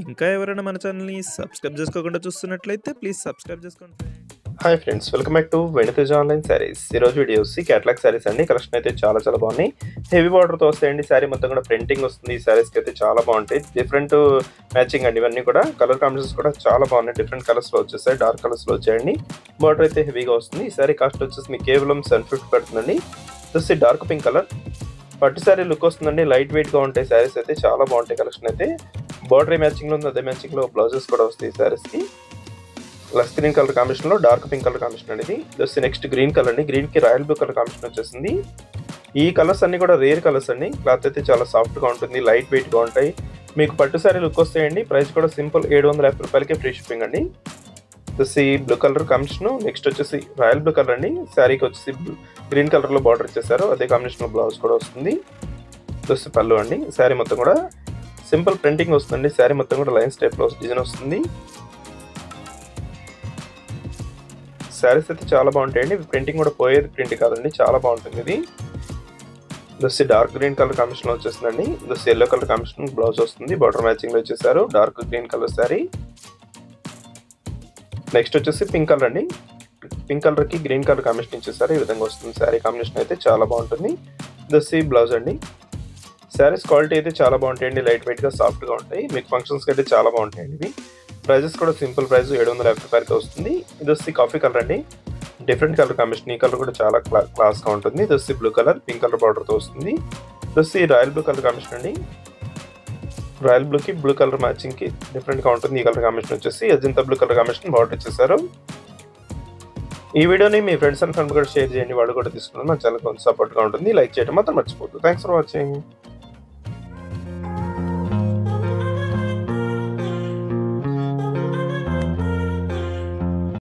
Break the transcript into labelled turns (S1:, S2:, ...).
S1: ఇంకా ఎవరైనా మన ఛానల్‌ని సబ్స్క్రైబ్ చేసుకోకుండా చూస్తున్నట్లయితే ప్లీజ్ సబ్స్క్రైబ్ చేసుకోండి friends.
S2: Hi friends, welcome back to Venitheja online sarees. ఈరోజు వీడియో వచ్చి క్యాటలాగ్ శారీస్ అండి. కలెక్షన్ అయితే చాలా బాగున్నాయి. హెవీ బార్డర్తో వస్తాయండి. శారీ మొత్తం కూడా ప్రింటింగ్ వస్తుంది. ఈ శారీస్కి అయితే చాలా బాగుంటాయి. డిఫరెంట్ మ్యాచింగ్ అండి. ఇవన్నీ కూడా కలర్ కాంబినేషన్స్ కూడా చాలా బాగున్నాయి. డిఫరెంట్ కలర్స్లో వచ్చేసాయి. డార్క్ కలర్స్లో వచ్చాయండి. బార్డర్ అయితే హెవీగా వస్తుంది. ఈ శారీ కాస్ట్ వచ్చేసి మీకు కేవలం 750 పడుతుందండి. వచ్చేసి డార్క్ పింక్ కలర్ పట్టు శారీ లుక్ వస్తుందండి. లైట్ వెయిట్గా ఉంటాయి శారీస్ అయితే చాలా బాగుంటాయి. కలెక్షన్ అయితే బార్డర్ మ్యాచింగ్లో ఉంది. అదే మ్యాచింగ్లో బ్లౌజెస్ కూడా వస్తాయి ఈ శారీస్కి. లస్ గ్రీన్ కలర్ కాంబినేషన్లో డార్క్ పింక్ కలర్ కాంబినేషన్ అనేది. ఇది నెక్స్ట్ గ్రీన్ కలర్ అండి. గ్రీన్కి రాయల్ బ్లూ కలర్ కాంబినేషన్ వచ్చేసింది. ఈ కలర్స్ అన్ని కూడా రేర్ కలర్స్ అండి. క్లాత్ అయితే చాలా సాఫ్ట్గా ఉంటుంది. లైట్ వెయిట్గా ఉంటాయి. మీకు పట్టు శారీ లుక్ వస్తాయండి. ప్రైస్ కూడా సింపుల్ 750 రూపాయలకి ఫ్రీ షిప్పింగ్ అండి. వచ్చేసి బ్లూ కలర్ కాంబినేషన్. నెక్స్ట్ వచ్చేసి రాయల్ బ్లూ కలర్ అండి. శారీకి వచ్చేసి గ్రీన్ కలర్లో బార్డర్ ఇచ్చేసారు. అదే కాంబినేషన్లో బ్లౌజ్ కూడా వస్తుంది. వచ్చేసి పళ్ళు అండి. శారీ మొత్తం కూడా సింపుల్ ప్రింటింగ్ వస్తుందండి. శారీ మొత్తం కూడా లైన్స్ టైప్లో డిజైన్ వస్తుంది. శారీస్ అయితే చాలా బాగుంటాయండి. ప్రింటింగ్ కూడా పోయేది ప్రింట్ కాదండి. చాలా బాగుంటుంది ఇది. వచ్చి డార్క్ గ్రీన్ కలర్ కాంబినేషన్ వచ్చేస్తుందండి. వచ్చి ఎల్లో కలర్ కాంబినేషన్ బ్లౌజ్ వస్తుంది. బార్డర్ మ్యాచింగ్ లో వచ్చేసారు. Dark green colour sari. Next వచ్చేసి పింక్ కలర్ అండి. పింక్ కలర్ కి గ్రీన్ కలర్ కాంబినేషన్ ఇచ్చేసారు. ఈ విధంగా వస్తుంది శారీ కాంబినేషన్ అయితే చాలా బాగుంటుంది. వచ్చి బ్లౌజ్ అండి. శారీస్ క్వాలిటీ అయితే చాలా బాగుంటాయండి. లైట్ వెయిట్ గా సాఫ్ట్ గా ఉంటాయి. మీకు ఫంక్షన్స్ అయితే చాలా బాగుంటాయండి ఇవి. ప్రైజెస్ కూడా సింపుల్ ప్రైస్ 750 రూపాయలకి వస్తుంది. ఇది వచ్చి కాఫీ కలర్ అండి. Different colour combination. ఈ కలర్ కూడా చాలా క్లాస్గా ఉంటుంది. ఇది వచ్చి బ్లూ కలర్ పింక్ కలర్ బార్డర్తో వస్తుంది. ఇది వచ్చి రాయల్ బ్లూ కలర్ కాంబినేషన్ అండి. రాయల్ బ్లూకి బ్లూ కలర్ మ్యాచింగ్కి డిఫరెంట్గా ఉంటుంది. ఈ కలర్ కాంబినేషన్ వచ్చేసి Ajanta blue colour combination border ఇచ్చేసారు. ఈ వీడియోని మీ ఫ్రెండ్స్ అండ్ ఫ్రెండ్ కూడా షేర్ చేయండి. వాళ్ళు కూడా తీసుకున్నారు. మన ఛానల్ కొంచెం సపోర్ట్గా ఉంటుంది. లైక్ చేయడం మాత్రం మర్చిపోద్దు. Thanks for watching.